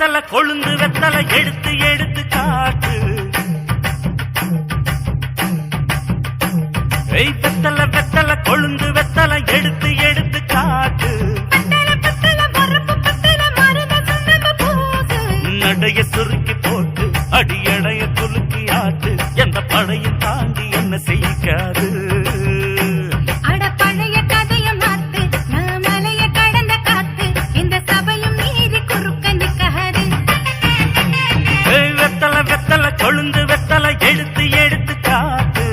வெத்தல கொழுந்து வெத்தல எடுத்து எடுத்து காட்டு. வெத்தல வெத்தல கொழுந்து வெத்தல எடுத்து எடுத்து காட்டு. நடைய சுருக்கி போட்டு அடியடைய குலுக்கி ஆட்டு. எந்த படையும் தாண்டி என்ன செய்யாது. வெத்தல கொழுந்து வெத்தல எடுத்து எடுத்து காட்டு.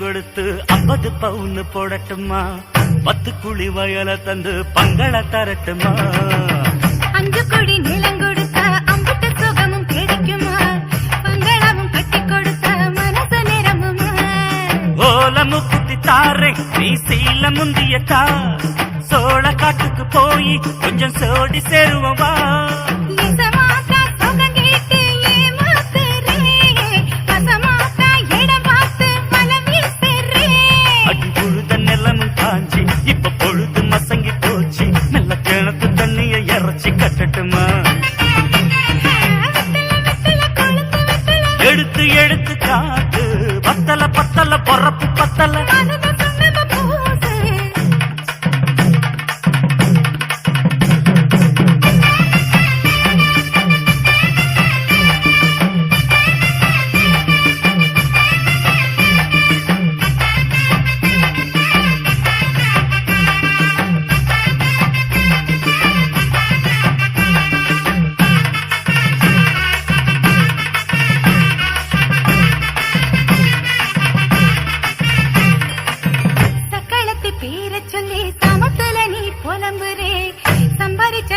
கொடுத்து 50 பவுன் போடட்டுமா? 10 குழி வயல தந்து பங்கள தரட்டுமா? 5 கோடி நிலம் கொடுத்த அம்புட்டு சுகமும் கிடைக்குமா? பங்களாவும் கட்டி கொடுத்த மனசு நிரம்புமா? ஓலமு குத்தி தாரே நீ சீல முந்தியத்தா. சோழ காட்டுக்கு போய் கொஞ்சம் சோடி சேருவா. இப்ப பொழுது மசங்கி போச்சு. நல்ல கிணத்து தண்ணிய இறச்சி கட்டட்டுமா? எடுத்து எடுத்து காட்டு. பத்தல பத்தல பொறப்பு பத்தல.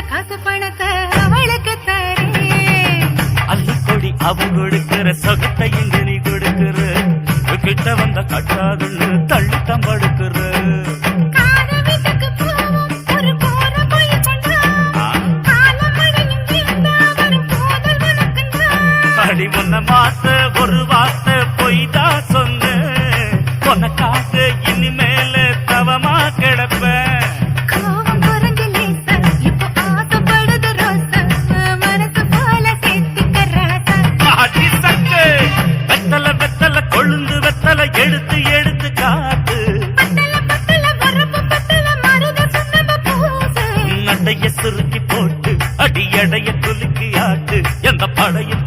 காசு பணத்தை அவளுக்கு தரே. அள்ளிக்கொடி அவ கொடுக்கிற சொகத்தை இங்க நீ கொடுக்கிற. கிட்ட வந்த கட்டாதுன்னு தள்ளி தம்படுக்கிற. அடி ஒன்ன மாத்த ஒரு வார்த்தை பொய்தா சொன்ன. உனக்காக இனிமேல தவமா கிடப்ப. கொழுந்து வெத்தல எடுத்து எடுத்து காட்டு. நடைய சுருக்கி போட்டு அடியடைய குலுக்கி ஆட்டு. எந்த படையும்